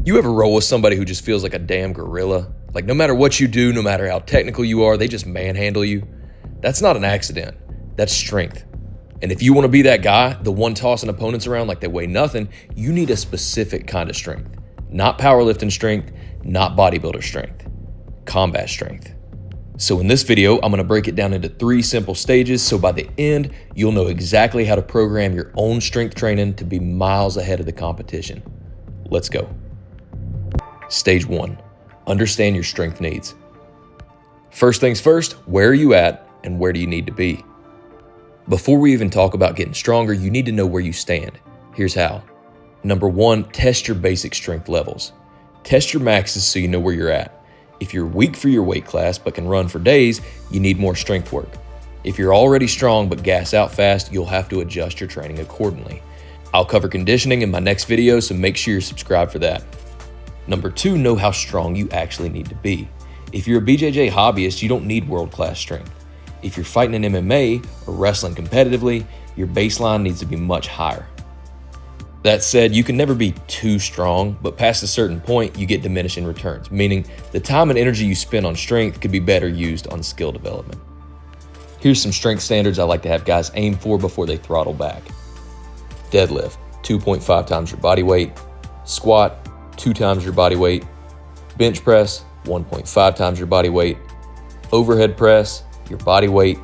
You ever roll with somebody who just feels like a damn gorilla? Like no matter what you do, no matter how technical you are, they just manhandle you? That's not an accident. That's strength. And if you want to be that guy, the one tossing opponents around like they weigh nothing, you need a specific kind of strength. Not powerlifting strength, not bodybuilder strength. Combat strength. So in this video, I'm going to break it down into 3 simple stages, so by the end, you'll know exactly how to program your own strength training to be miles ahead of the competition. Let's go. Stage 1, understand your strength needs. First things first, where are you at and where do you need to be? Before we even talk about getting stronger, you need to know where you stand. Here's how. Number 1, test your basic strength levels. Test your maxes so you know where you're at. If you're weak for your weight class but can run for days, you need more strength work. If you're already strong but gas out fast, you'll have to adjust your training accordingly. I'll cover conditioning in my next video, so make sure you're subscribed for that. Number 2, know how strong you actually need to be. If you're a BJJ hobbyist, you don't need world-class strength. If you're fighting in MMA or wrestling competitively, your baseline needs to be much higher. That said, you can never be too strong, but past a certain point, you get diminishing returns, meaning the time and energy you spend on strength could be better used on skill development. Here's some strength standards I like to have guys aim for before they throttle back. Deadlift, 2.5 times your body weight. Squat, 2 times your body weight. Bench press, 1.5 times your body weight. Overhead press, your body weight.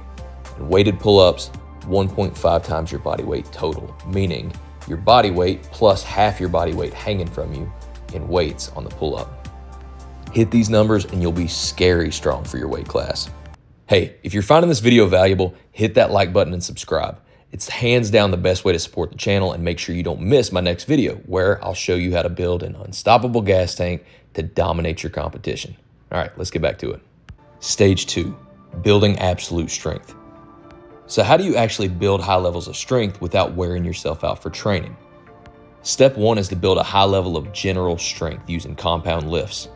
And weighted pull-ups, 1.5 times your body weight total, meaning your body weight plus half your body weight hanging from you in weights on the pull-up. Hit these numbers and you'll be scary strong for your weight class. Hey, if you're finding this video valuable, hit that like button and subscribe. It's hands down the best way to support the channel, and make sure you don't miss my next video where I'll show you how to build an unstoppable gas tank to dominate your competition. All right, let's get back to it. Stage 2, building absolute strength. So how do you actually build high levels of strength without wearing yourself out for training? Step 1 is to build a high level of general strength using compound lifts.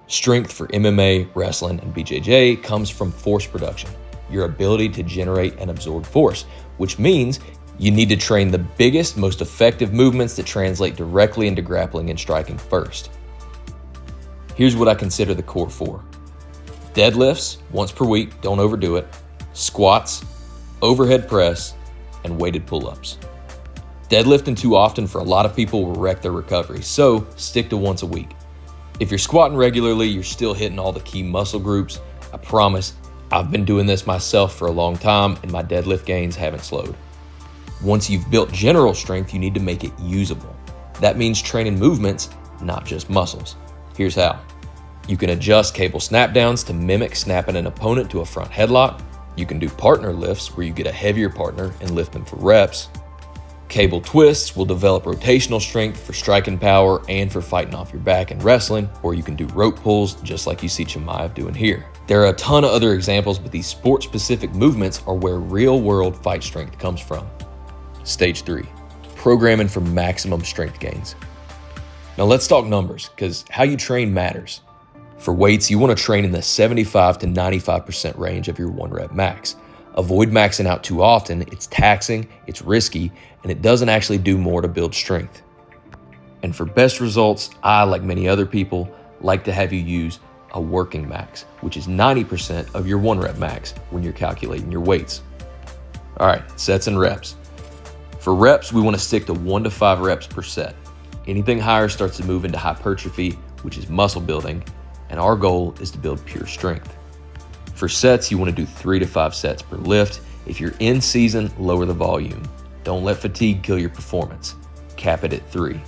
Strength for MMA, wrestling, and BJJ comes from force production, your ability to generate and absorb force, which means you need to train the biggest, most effective movements that translate directly into grappling and striking first. Here's what I consider the core 4. Deadlifts, once per week, don't overdo it. Squats, overhead press, and weighted pull-ups. Deadlifting too often for a lot of people will wreck their recovery, so stick to once a week. If you're squatting regularly, you're still hitting all the key muscle groups. I promise, I've been doing this myself for a long time and my deadlift gains haven't slowed. Once you've built general strength, you need to make it usable. That means training movements, not just muscles. Here's how. You can adjust cable snap downs to mimic snapping an opponent to a front headlock. You can do partner lifts where you get a heavier partner and lift them for reps. Cable twists will develop rotational strength for striking power and for fighting off your back in wrestling, or you can do rope pulls just like you see Chimaev doing here. There are a ton of other examples, but these sport-specific movements are where real-world fight strength comes from. Stage 3, programming for maximum strength gains. Now let's talk numbers, because how you train matters. For weights, you want to train in the 75 to 95% range of your 1 rep max. Avoid maxing out too often. It's taxing, it's risky, and it doesn't actually do more to build strength. And for best results, I, like many other people, like to have you use a working max, which is 90% of your 1 rep max when you're calculating your weights. All right, sets and reps. For reps, we want to stick to 1 to 5 reps per set. Anything higher starts to move into hypertrophy, which is muscle building, and our goal is to build pure strength. For sets, you want to do 3 to 5 sets per lift. If you're in season, lower the volume. Don't let fatigue kill your performance. Cap it at 3.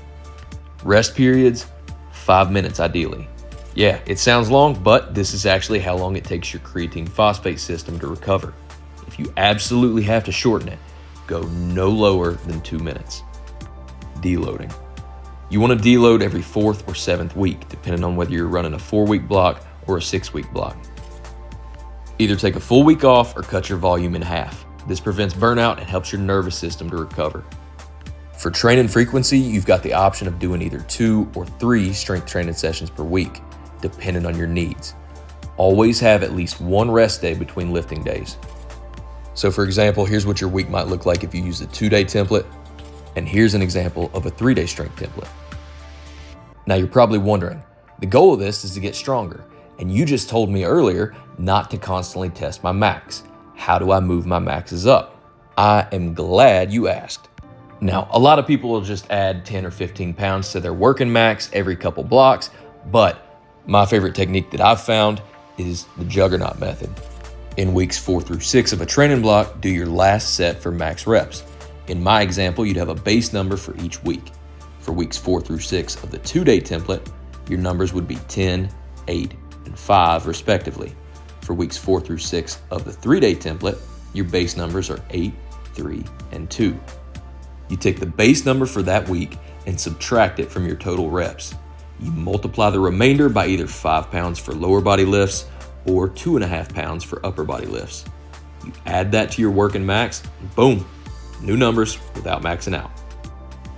Rest periods, 5 minutes ideally. Yeah, it sounds long, but this is actually how long it takes your creatine phosphate system to recover. If you absolutely have to shorten it, go no lower than 2 minutes. Deloading. You want to deload every 4th or 7th week, depending on whether you're running a 4-week block or a 6-week block. Either take a full week off or cut your volume in half. This prevents burnout and helps your nervous system to recover. For training frequency, you've got the option of doing either 2 or 3 strength training sessions per week, depending on your needs. Always have at least 1 rest day between lifting days. So for example, here's what your week might look like if you use the 2-day template, and here's an example of a 3-day strength template. Now you're probably wondering, the goal of this is to get stronger, and you just told me earlier not to constantly test my max. How do I move my maxes up? I am glad you asked. Now, a lot of people will just add 10 or 15 pounds to their working max every couple blocks, but my favorite technique that I've found is the Juggernaut method. In weeks 4 through 6 of a training block, do your last set for max reps. In my example, you'd have a base number for each week. For weeks 4 through 6 of the 2-day template, your numbers would be 10, 8, and 5 respectively. For weeks 4 through 6 of the 3-day template, your base numbers are 8, 3, and 2. You take the base number for that week and subtract it from your total reps. You multiply the remainder by either 5 pounds for lower body lifts or 2.5 pounds for upper body lifts. You add that to your working max, and boom, new numbers without maxing out.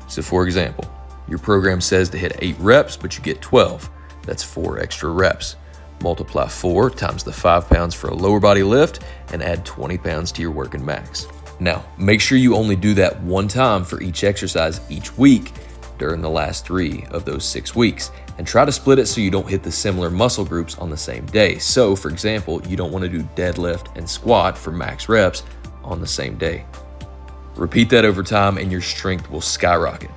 So for example, your program says to hit 8 reps, but you get 12. That's 4 extra reps. Multiply 4 times the 5 pounds for a lower body lift and add 20 pounds to your working max. Now, make sure you only do that one time for each exercise each week during the last 3 of those 6 weeks, and try to split it so you don't hit the similar muscle groups on the same day. So for example, you don't want to do deadlift and squat for max reps on the same day. Repeat that over time and your strength will skyrocket.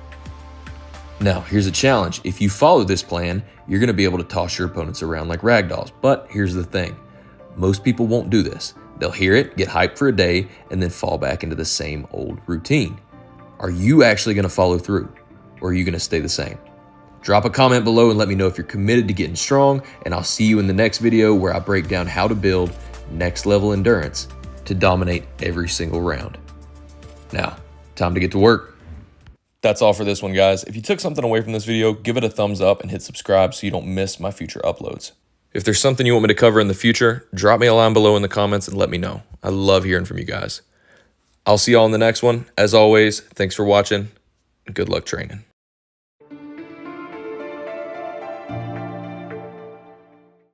Now, here's a challenge. If you follow this plan, you're going to be able to toss your opponents around like ragdolls. But here's the thing. Most people won't do this. They'll hear it, get hyped for a day, and then fall back into the same old routine. Are you actually going to follow through? Or are you going to stay the same? Drop a comment below and let me know if you're committed to getting strong, and I'll see you in the next video where I break down how to build next level endurance to dominate every single round. Now, time to get to work. That's all for this one, guys. If you took something away from this video, give it a thumbs up and hit subscribe so you don't miss my future uploads. If there's something you want me to cover in the future, drop me a line below in the comments and let me know. I love hearing from you guys. I'll see y'all in the next one. As always, thanks for watching and good luck training.